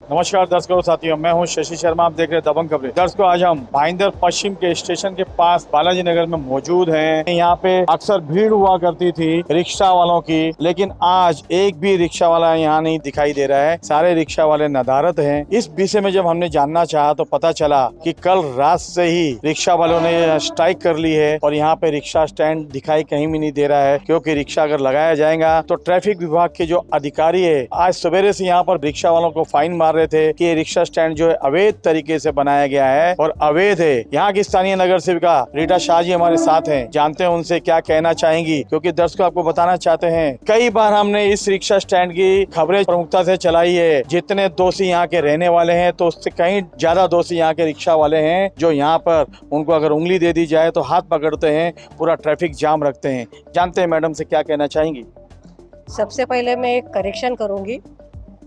नमस्कार दर्शकों साथियों, मैं हूं शशि शर्मा। आप देख रहे हैं दबंग खबरें। दर्शकों, आज हम भाईंदर पश्चिम के स्टेशन के पास बालाजी नगर में मौजूद हैं। यहाँ पे अक्सर भीड़ हुआ करती थी रिक्शा वालों की, लेकिन आज एक भी रिक्शा वाला यहाँ नहीं दिखाई दे रहा है। सारे रिक्शा वाले नदारद हैं। इस विषय में जब हमने जानना चाहा तो पता चला कि कल रात से ही रिक्शा वालों ने स्ट्राइक कर ली है और यहाँ पे रिक्शा स्टैंड दिखाई कहीं भी नहीं दे रहा है, क्योंकि रिक्शा अगर लगाया जाएगा तो ट्रैफिक विभाग के जो अधिकारी है आज सवेरे से यहाँ पर रिक्शा वालों को फाइन मार रहे थे कि ये रिक्शा स्टैंड जो है अवैध तरीके से बनाया गया है और अवैध है। यहाँ की स्थानीय नगर सेविका रीटा शाह जी हमारे साथ हैं, जानते हैं उनसे क्या कहना चाहेंगी। क्योंकि दर्शकों आपको बताना चाहते हैं, कई बार हमने इस रिक्शा स्टैंड की खबरें प्रमुखता से चलाई है। जितने दोषी यहाँ के रहने वाले हैं तो उससे कहीं ज्यादा दोषी यहाँ के रिक्शा वाले हैं, जो यहाँ पर उनको अगर उंगली दे दी जाए तो हाथ पकड़ते हैं, पूरा ट्रैफिक जाम रखते हैं। जानते हैं मैडम से क्या कहना चाहेंगी। सबसे पहले मैं एक करेक्शन करूंगी।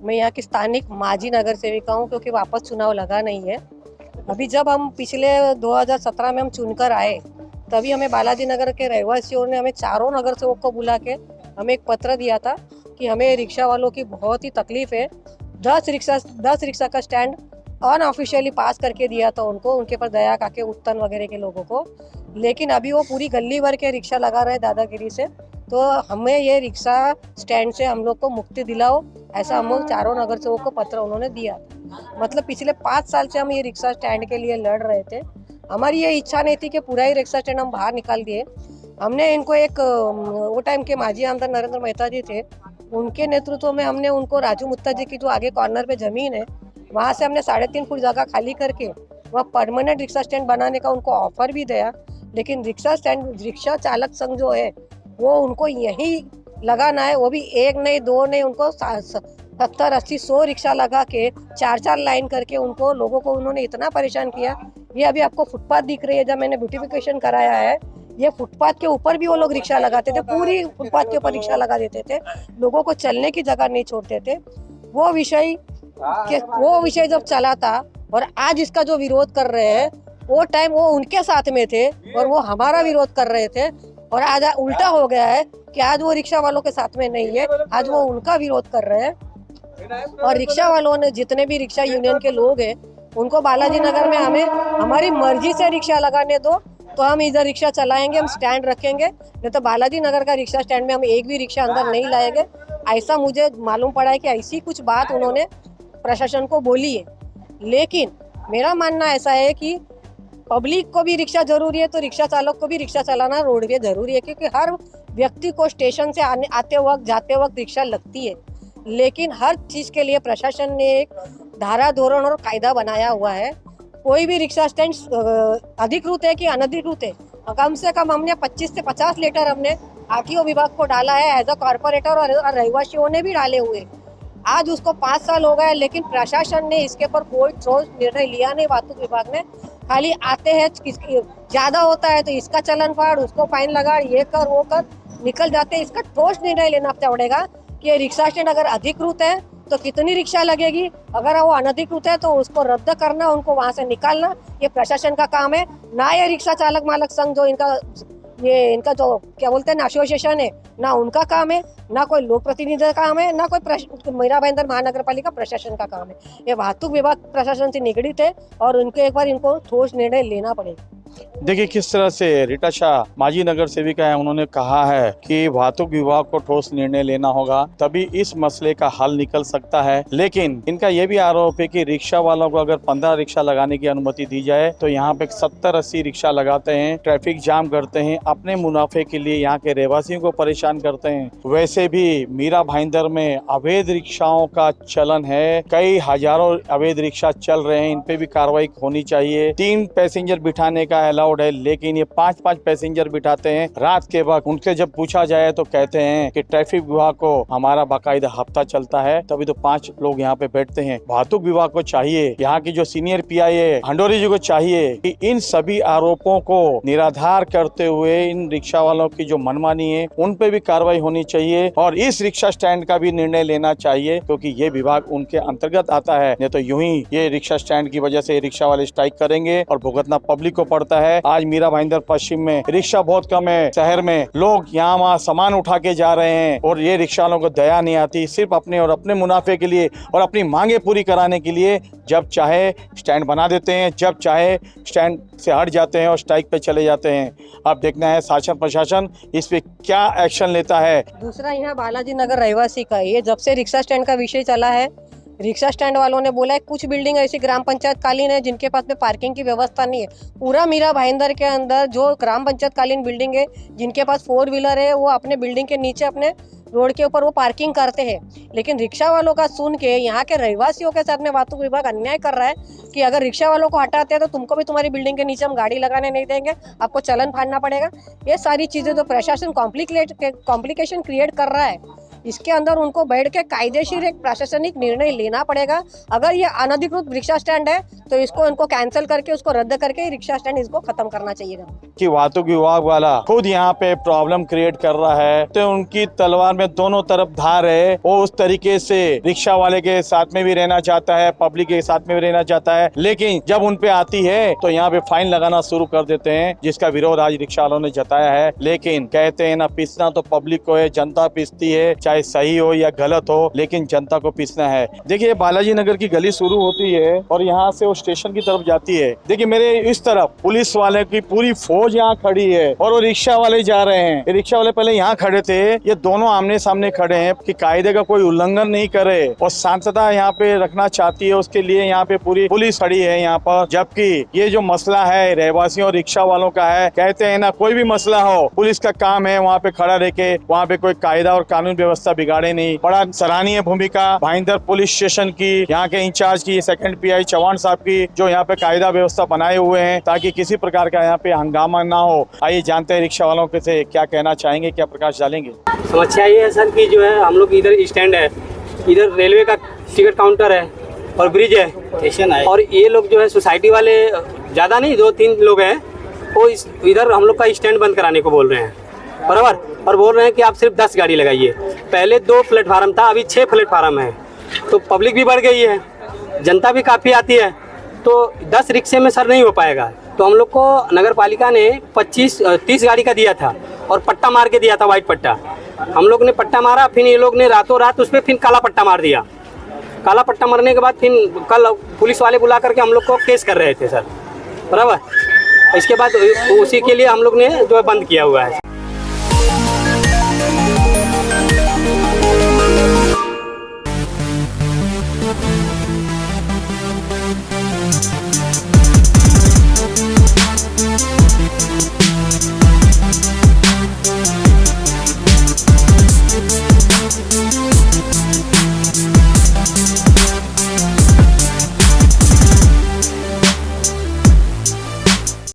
मैं यहाँ की स्थानिक माजी नगर सेविका हूँ, क्योंकि वापस चुनाव लगा नहीं है। अभी जब हम पिछले 2017 में हम चुनकर आए, तभी हमें बालाजी नगर के रहवासियों ने हमें चारों नगर सेवक को बुला के हमें एक पत्र दिया था कि हमें रिक्शा वालों की बहुत ही तकलीफ है। 10 रिक्शा का स्टैंड अनऑफिशियली पास करके दिया था उनको, उनके पर दया काके उत्तन वगैरह के लोगों को। लेकिन अभी वो पूरी गली भर के रिक्शा लगा रहे दादागिरी से। तो हमें ये रिक्शा स्टैंड से हम लोग को मुक्ति दिलाओ, ऐसा हम लोग चारों नगर सेवक को पत्र उन्होंने दिया था। मतलब पिछले 5 साल से हम ये रिक्शा स्टैंड के लिए लड़ रहे थे। हमारी ये इच्छा नहीं थी कि पूरा ही रिक्शा स्टैंड हम बाहर निकाल दिए। हमने इनको एक वो टाइम के माजी आमदार नरेंद्र मेहता जी थे, उनके नेतृत्व में हमने उनको राजू मुत्ता जी की जो आगे कॉर्नर पे जमीन है, वहाँ से हमने 3.5 फुट जगह खाली करके वहाँ परमानेंट रिक्शा स्टैंड बनाने का उनको ऑफर भी दिया। लेकिन रिक्शा चालक संघ जो है वो उनको यही लगाना है, वो भी एक नहीं दो नहीं, उनको 70, 80, 100 रिक्शा लगा के 4-4 लाइन करके उनको लोगों को उन्होंने इतना परेशान किया। ये अभी आपको फुटपाथ दिख रही है, जब मैंने ब्यूटिफिकेशन कराया है, ये फुटपाथ के ऊपर भी वो लोग रिक्शा लगाते थे, पूरी फुटपाथ के ऊपर रिक्शा लगा देते थे, लोगों को चलने की जगह नहीं छोड़ते थे। वो विषय जब चला था और आज इसका जो विरोध कर रहे हैं, वो टाइम वो उनके साथ में थे और वो हमारा विरोध कर रहे थे। और आज उल्टा हो गया है कि आज वो रिक्शा वालों के साथ में नहीं है, आज वो उनका विरोध कर रहे हैं। और रिक्शा वालों ने, जितने भी रिक्शा यूनियन के लोग हैं, उनको बालाजी नगर में हमें हमारी मर्जी से रिक्शा लगाने दो तो हम इधर रिक्शा चलाएंगे, हम स्टैंड रखेंगे। नहीं तो बालाजी नगर का रिक्शा स्टैंड में हम एक भी रिक्शा अंदर नहीं लाएंगे। ऐसा मुझे मालूम पड़ा है कि ऐसी कुछ बात उन्होंने प्रशासन को बोली है। लेकिन मेरा मानना ऐसा है कि पब्लिक को भी रिक्शा जरूरी है, तो रिक्शा चालक को भी रिक्शा चलाना रोडवे जरूरी है, क्योंकि हर व्यक्ति को स्टेशन से आते वक्त जाते वक्त रिक्शा लगती है। लेकिन हर चीज़ के लिए प्रशासन ने एक धारा धोरण और कायदा बनाया हुआ है। कोई भी रिक्शा स्टैंड अधिकृत है कि अनधिकृत है, कम से कम हमने 25 से 50 लेटर हमने आरटीओ विभाग को डाला है, एज अ कॉर्पोरेटर और रहवासियों ने भी डाले हुए। आज उसको 5 साल हो गए, लेकिन प्रशासन ने इसके पर कोई ठोस निर्णय लिया नहीं। वाहतूक विभाग ने खाली आते हैं, ज्यादा होता है तो इसका चलन फाड़, उसको फाइन लगा, ये कर वो कर, निकल जाते हैं। इसका ठोस निर्णय लेना पड़ेगा कि ये रिक्शा स्टैंड अगर अधिकृत है तो कितनी रिक्शा लगेगी, अगर वो अनधिकृत है तो उसको रद्द करना, उनको वहां से निकालना, ये प्रशासन का काम है। ना ये रिक्शा चालक मालक संघ जो इनका जो क्या बोलते हैं ना एसोसिएशन है, ना उनका काम है, ना कोई लोक प्रतिनिधि का काम है, ना कोई मीरा भाईंदर महानगर पालिका प्रशासन का काम है। ये वाहतूक विभाग प्रशासन से निगड़ित है और उनके एक बार इनको ठोस निर्णय लेना पड़ेगा। देखिए किस तरह से रीटा शाह माजी नगर सेविका है, उन्होंने कहा है कि वाहतुक विभाग को ठोस निर्णय लेना होगा, तभी इस मसले का हल निकल सकता है। लेकिन इनका ये भी आरोप है कि रिक्शा वालों को अगर 15 रिक्शा लगाने की अनुमति दी जाए तो यहाँ पे 70-80 रिक्शा लगाते हैं, ट्रैफिक जाम करते हैं, अपने मुनाफे के लिए यहाँ के रहवासियों को परेशान करते हैं। वैसे भी मीरा भाईंदर में अवैध रिक्शाओं का चलन है, कई हजारों अवैध रिक्शा चल रहे हैं, इन पे भी कार्रवाई होनी चाहिए। 3 पैसेंजर बिठाने का अलाउड है, लेकिन ये 5-5 पैसेंजर बिठाते हैं रात के वक्त। उनसे जब पूछा जाए तो कहते हैं कि ट्रैफिक विभाग को हमारा बाकायदा हफ्ता चलता है, तभी तो 5 लोग यहाँ पे बैठते हैं। वाहतुक विभाग को चाहिए, यहाँ की जो सीनियर पीआई है हंडोरी जी को चाहिए कि इन सभी आरोपों को निराधार करते हुए इन रिक्शा वालों की जो मनमानी है उन पे भी कार्रवाई होनी चाहिए और इस रिक्शा स्टैंड का भी निर्णय लेना चाहिए, क्योंकि ये विभाग उनके अंतर्गत आता है। नहीं तो यूं ही ये रिक्शा स्टैंड की वजह से रिक्शा वाले स्ट्राइक करेंगे और भुगतना पब्लिक को पड़ता जाता है। आज मीरा भाईंदर पश्चिम में रिक्शा बहुत कम है, शहर में लोग यहाँ वहाँ सामान उठा के जा रहे हैं और ये रिक्शा वालों को दया नहीं आती, सिर्फ अपने और अपने मुनाफे के लिए और अपनी मांगे पूरी कराने के लिए जब चाहे स्टैंड बना देते हैं, जब चाहे स्टैंड से हट जाते हैं और स्ट्राइक पे चले जाते हैं। अब देखना है शासन प्रशासन इस पे क्या एक्शन लेता है। दूसरा यहाँ बालाजी नगर रहवासी का ये जब से रिक्शा स्टैंड का विषय चला है, रिक्शा स्टैंड वालों ने बोला है कुछ बिल्डिंग ऐसी ग्राम पंचायत कालीन है जिनके पास में पार्किंग की व्यवस्था नहीं है। पूरा मीरा भाईंदर के अंदर जो ग्राम पंचायत कालीन बिल्डिंग है, जिनके पास 4 व्हीलर है, वो अपने बिल्डिंग के नीचे अपने रोड के ऊपर वो पार्किंग करते हैं। लेकिन रिक्शा वालों का सुन के यहाँ के रहवासियों के साथ में वाहतुक विभाग अन्याय कर रहा है कि अगर रिक्शा वालों को हटाते हैं तो तुमको भी तुम्हारी बिल्डिंग के नीचे हम गाड़ी लगाने नहीं देंगे, आपको चलन फाड़ना पड़ेगा। ये सारी चीज़ें जो प्रशासन कॉम्प्लिकेशन क्रिएट कर रहा है, इसके अंदर उनको बैठ के कायदेशीर एक प्रशासनिक निर्णय लेना पड़ेगा। अगर ये अनधिकृत रिक्शा स्टैंड है तो इसको इनको कैंसिल करके उसको रद्द करके रिक्शा स्टैंड इसको खत्म करना चाहिए कि वाहतुक विभाग वाला खुद यहाँ पे प्रॉब्लम क्रिएट कर रहा है, तो उनकी तलवार में दोनों तरफ धार है। वो उस तरीके से रिक्शा वाले के साथ में भी रहना चाहता है, पब्लिक के साथ में भी रहना चाहता है, लेकिन जब उन पे आती है तो यहाँ पे फाइन लगाना शुरू कर देते हैं, जिसका विरोध आज रिक्शा वालों ने जताया है। लेकिन कहते हैं ना, पीसना तो पब्लिक को है, जनता पीसती है, चाहे सही हो या गलत हो, लेकिन जनता को पीसना है। देखिए बालाजी नगर की गली शुरू होती है और यहाँ से वो स्टेशन की तरफ जाती है। देखिए मेरे इस तरफ पुलिस वाले की पूरी फौज यहाँ खड़ी है और वो रिक्शा वाले जा रहे हैं। रिक्शा वाले पहले यहाँ खड़े थे, ये दोनों आमने सामने खड़े हैं कि कायदे का कोई उल्लंघन नहीं करे और शांतता यहाँ पे रखना चाहती है, उसके लिए यहाँ पे पूरी पुलिस खड़ी है यहाँ पर। जबकि ये जो मसला है रहवासियों और रिक्शा वालों का है, कहते हैं ना कोई भी मसला हो पुलिस का काम है वहाँ पे खड़ा रह के वहाँ पे कोई कायदा और कानून व्यवस्था बिगाड़े नहीं। बड़ा सराहनीय भूमिका भाईंदर पुलिस स्टेशन की, यहाँ के इंचार्ज की, सेकंड PI चौहान साहब की, जो यहाँ पे कायदा व्यवस्था बनाए हुए हैं ताकि किसी प्रकार का यहाँ पे हंगामा ना हो। आइए जानते हैं रिक्शा वालों के से क्या कहना चाहेंगे, क्या प्रकाश डालेंगे। समस्या ये है सर कि जो है हम लोग इधर स्टैंड है, इधर रेलवे का टिकट काउंटर है और ब्रिज है, स्टेशन है, और ये लोग जो है सोसाइटी वाले ज़्यादा नहीं 2-3 लोग हैं, वो इधर हम लोग का स्टैंड बंद कराने को बोल रहे हैं बराबर, और बोल रहे हैं कि आप सिर्फ 10 गाड़ी लगाइए। पहले 2 प्लेटफार्म था, अभी 6 प्लेटफार्म है, तो पब्लिक भी बढ़ गई है, जनता भी काफ़ी आती है, तो 10 रिक्शे में सर नहीं हो पाएगा। तो हम लोग को नगर पालिका ने 30 गाड़ी का दिया था और पट्टा मार के दिया था, वाइट पट्टा। हम लोग ने पट्टा मारा, फिर ये लोग ने रातों रात उस पर फिर काला पट्टा मार दिया। काला पट्टा मारने के बाद फिर कल पुलिस वाले बुला करके हम लोग को केस कर रहे थे सर, बराबर। इसके बाद उसी के लिए हम लोग ने जो है बंद किया हुआ है।